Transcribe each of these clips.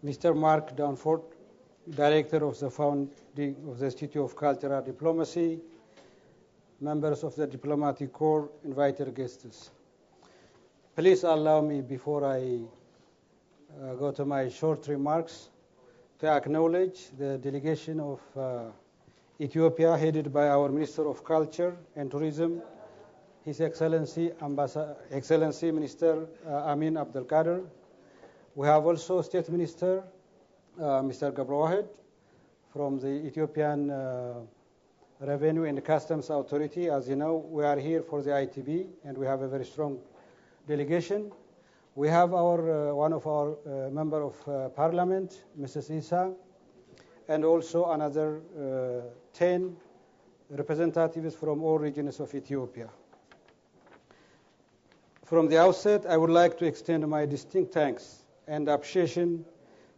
Mr. Mark Danford, Director of the Founding of the Institute of Cultural Diplomacy, members of the Diplomatic Corps, invited guests. Please allow me, before I go to my short remarks, to acknowledge the delegation of Ethiopia, headed by our Minister of Culture and Tourism, His Excellency Minister Amin Abdel Kader. We have also State Minister Mr. Gabrowahed from the Ethiopian Revenue and Customs Authority. As you know, we are here for the ITB, and we have a very strong delegation. We have our one of our member of Parliament, Mrs. Isa, and also another 10 representatives from all regions of Ethiopia. From the outset, I would like to extend my distinct thanks and appreciation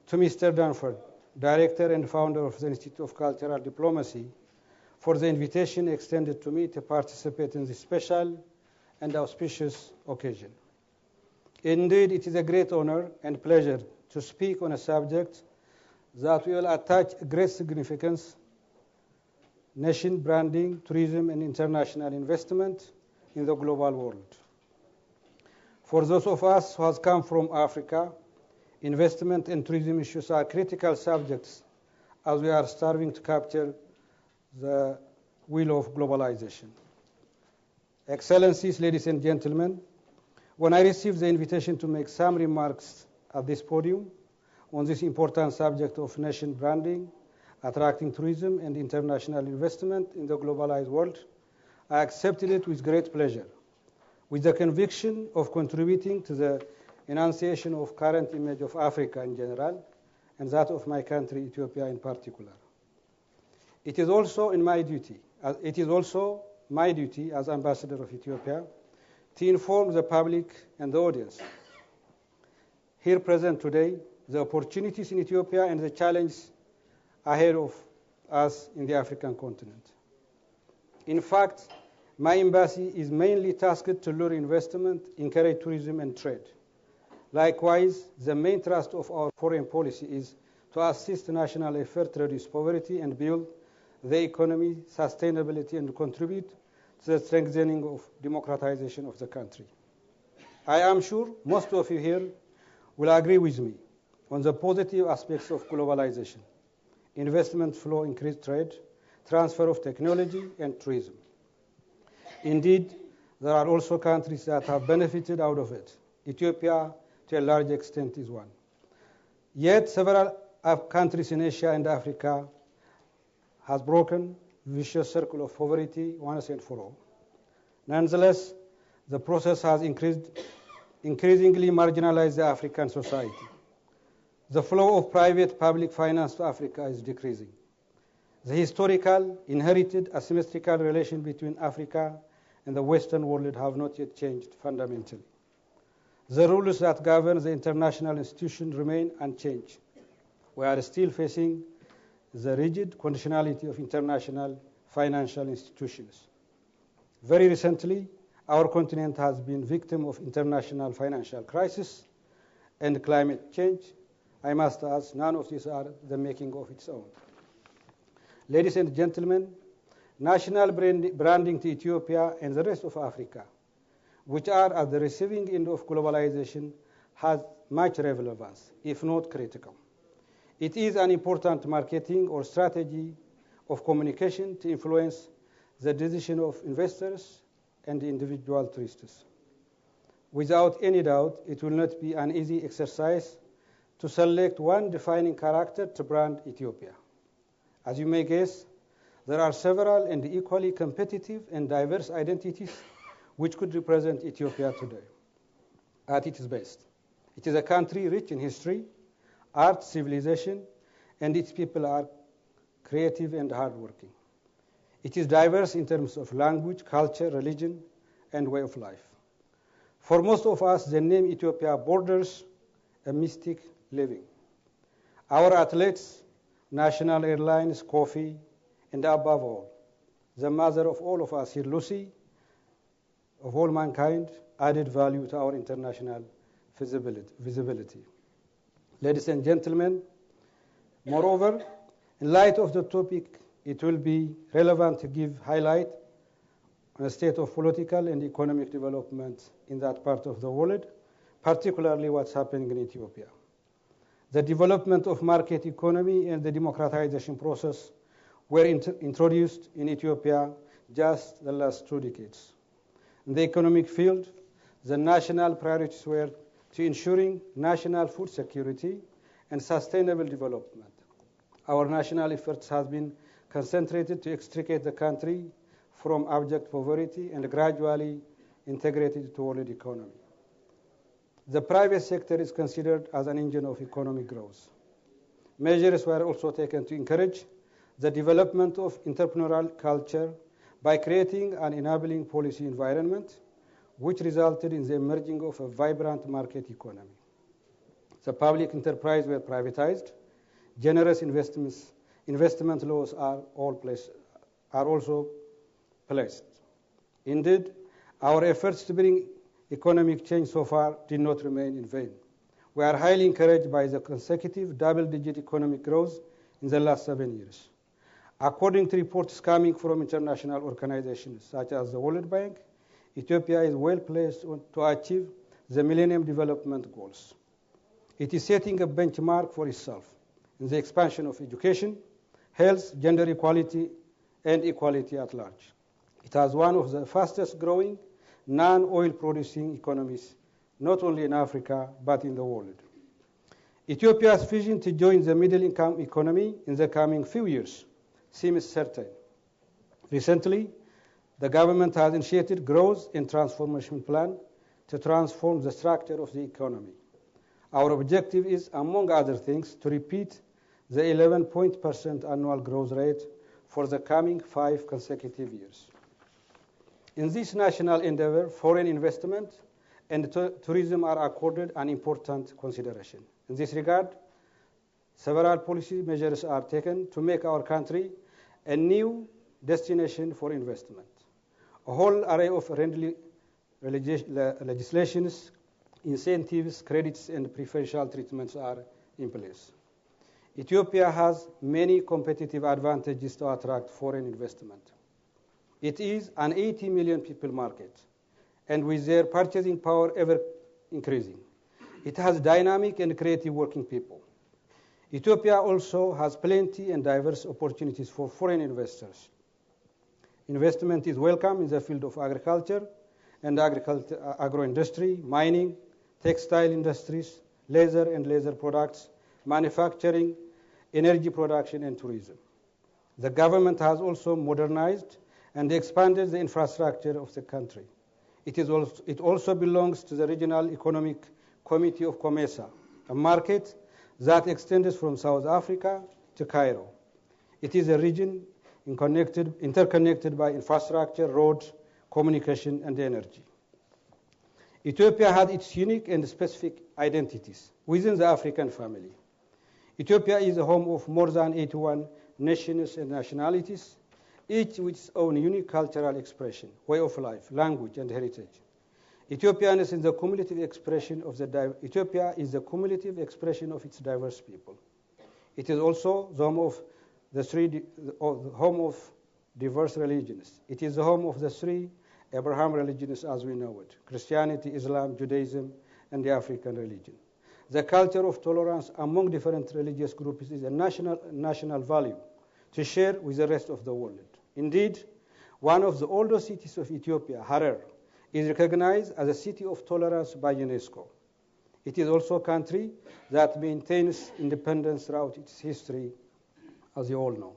to Mr. Danford, Director and Founder of the Institute of Cultural Diplomacy, for the invitation extended to me to participate in this special and auspicious occasion. Indeed, it is a great honor and pleasure to speak on a subject that will attach great significance: nation branding, tourism, and international investment in the global world. For those of us who have come from Africa, investment and tourism issues are critical subjects as we are striving to capture the wheel of globalization. Excellencies, ladies and gentlemen, when I received the invitation to make some remarks at this podium on this important subject of nation branding, attracting tourism and international investment in the globalized world, I accepted it with great pleasure, with the conviction of contributing to the enunciation of current image of Africa in general, and that of my country, Ethiopia, in particular. It is also my duty as Ambassador of Ethiopia to inform the public and the audience here present today the opportunities in Ethiopia and the challenges ahead of us in the African continent. In fact, my embassy is mainly tasked to lure investment, encourage tourism and trade. Likewise, the main thrust of our foreign policy is to assist national effort to reduce poverty and build the economy, sustainability, and contribute to the strengthening of democratization of the country. I am sure most of you here will agree with me on the positive aspects of globalization: investment flow, increased trade, transfer of technology, and tourism. Indeed, there are also countries that have benefited out of it. Ethiopia, to a large extent, is one. Yet, several countries in Asia and Africa has broken the vicious circle of poverty once and for all. Nonetheless, the process has increasingly marginalized the African society. The flow of private-public finance to Africa is decreasing. The historical, inherited, asymmetrical relation between Africa and the Western world have not yet changed fundamentally. The rules that govern the international institutions remain unchanged. We are still facing the rigid conditionality of international financial institutions. Very recently, our continent has been victim of international financial crisis and climate change. I must ask, none of these are the making of its own. Ladies and gentlemen, national branding to Ethiopia and the rest of Africa, which are at the receiving end of globalization, has much relevance, if not critical. It is an important marketing or strategy of communication to influence the decision of investors and individual tourists. Without any doubt, it will not be an easy exercise to select one defining character to brand Ethiopia. As you may guess, there are several and equally competitive and diverse identities which could represent Ethiopia today at its best. It is a country rich in history, art, civilization, and its people are creative and hardworking. It is diverse in terms of language, culture, religion, and way of life. For most of us, the name Ethiopia borders a mystic living. Our athletes, national airlines, coffee, and above all, the mother of all of us here, Lucy, of all mankind, added value to our international visibility. Ladies and gentlemen, moreover, in light of the topic, it will be relevant to give highlight on the state of political and economic development in that part of the world, particularly what's happening in Ethiopia. The development of market economy and the democratization process were introduced in Ethiopia just the last 2 decades. In the economic field, the national priorities were to ensuring national food security and sustainable development. Our national efforts have been concentrated to extricate the country from abject poverty and gradually integrate it to world economy. The private sector is considered as an engine of economic growth. Measures were also taken to encourage the development of entrepreneurial culture by creating an enabling policy environment, which resulted in the emerging of a vibrant market economy. The public enterprise were privatized. Generous investment laws are also placed. Indeed, our efforts to bring economic change so far did not remain in vain. We are highly encouraged by the consecutive double-digit economic growth in the last 7 years. According to reports coming from international organizations such as the World Bank, Ethiopia is well placed to achieve the Millennium Development Goals. It is setting a benchmark for itself in the expansion of education, health, gender equality, and equality at large. It has one of the fastest growing non-oil producing economies, not only in Africa, but in the world. Ethiopia's vision to join the middle income economy in the coming few years seems certain. Recently, the government has initiated growth and transformation plan to transform the structure of the economy. Our objective is, among other things, to repeat the 11% annual growth rate for the coming 5 consecutive years. In this national endeavor, foreign investment and tourism are accorded an important consideration. In this regard, several policy measures are taken to make our country a new destination for investment. A whole array of legislations, incentives, credits, and preferential treatments are in place. Ethiopia has many competitive advantages to attract foreign investment. It is an 80 million people market, and with their purchasing power ever increasing, it has dynamic and creative working people. Ethiopia also has plenty and diverse opportunities for foreign investors. Investment is welcome in the field of agriculture and agro-industry, mining, textile industries, leather and leather products, manufacturing, energy production, and tourism. The government has also modernized and expanded the infrastructure of the country. It also belongs to the Regional Economic Committee of COMESA, a market that extends from South Africa to Cairo. It is a region interconnected by infrastructure, roads, communication, and energy. Ethiopia had its unique and specific identities within the African family. Ethiopia is the home of more than 81 nations and nationalities, each with its own unique cultural expression, way of life, language, and heritage. Ethiopia is the cumulative expression of its diverse people. It is also the home of diverse religions. It is the home of the 3 Abraham religions as we know it: Christianity, Islam, Judaism, and the African religion. The culture of tolerance among different religious groups is a national value to share with the rest of the world. Indeed, one of the oldest cities of Ethiopia, Harar, is recognized as a city of tolerance by UNESCO. It is also a country that maintains independence throughout its history, as you all know.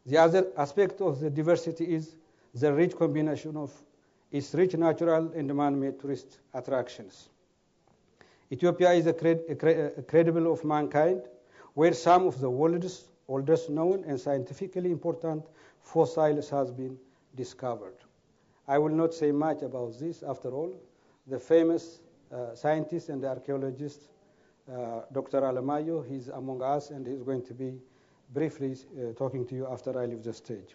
The other aspect of the diversity is the rich combination of its rich natural and man-made tourist attractions. Ethiopia is a cradle of mankind, where some of the world's oldest known and scientifically important fossils has been discovered. I will not say much about this. After all, the famous scientist and archaeologist, Dr. Alemayo, he's among us, and he's going to be briefly talking to you after I leave the stage.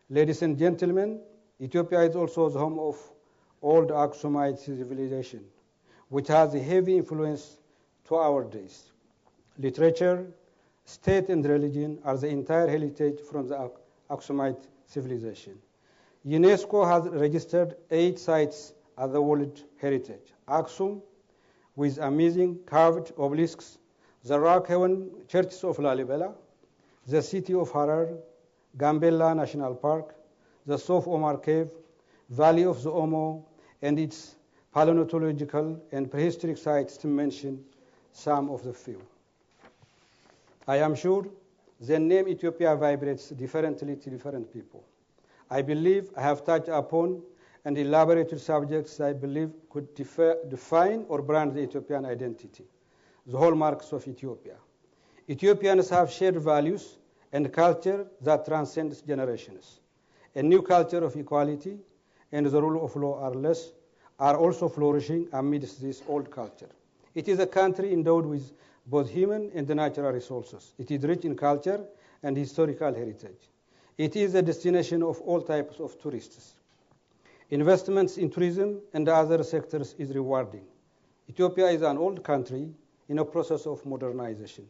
Ladies and gentlemen, Ethiopia is also the home of old Aksumite civilization, which has a heavy influence to our days. Literature, state, and religion are the entire heritage from the Aksumite civilization. UNESCO has registered 8 sites as the World Heritage. Aksum, with amazing carved obelisks, the rock-hewn churches of Lalibela, the city of Harar, Gambella National Park, the Sof Omar Cave, Valley of the Omo, and its paleontological and prehistoric sites, to mention some of the few. I am sure the name Ethiopia vibrates differently to different people. I believe I have touched upon and elaborated subjects I believe could define or brand the Ethiopian identity, the hallmarks of Ethiopia. Ethiopians have shared values and culture that transcends generations. A new culture of equality and the rule of law are also flourishing amidst this old culture. It is a country endowed with both human and natural resources. It is rich in culture and historical heritage. It is a destination of all types of tourists. Investments in tourism and other sectors is rewarding. Ethiopia is an old country in a process of modernization.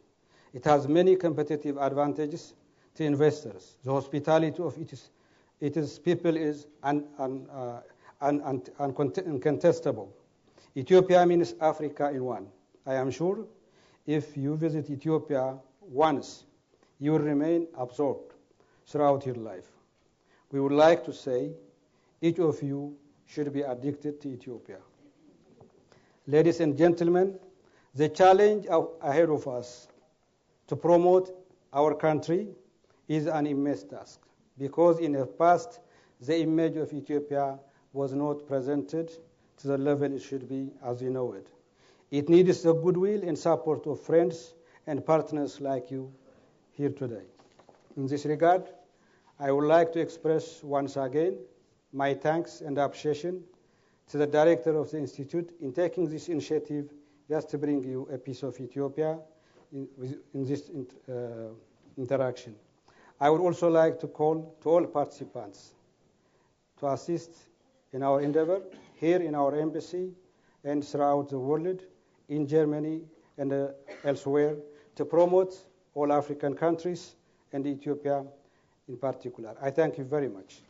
It has many competitive advantages to investors. The hospitality of its people is incontestable. Ethiopia means Africa in one. I am sure if you visit Ethiopia once, you will remain absorbed throughout your life. We would like to say each of you should be addicted to Ethiopia. Ladies and gentlemen, the challenge ahead of us to promote our country is an immense task, because in the past, the image of Ethiopia was not presented to the level it should be as we know it. It needs the goodwill and support of friends and partners like you here today. In this regard, I would like to express once again my thanks and appreciation to the director of the Institute in taking this initiative just to bring you a piece of Ethiopia in this interaction. I would also like to call to all participants to assist in our endeavor here in our embassy and throughout the world, in Germany and elsewhere, to promote all African countries and Ethiopia in particular. I thank you very much.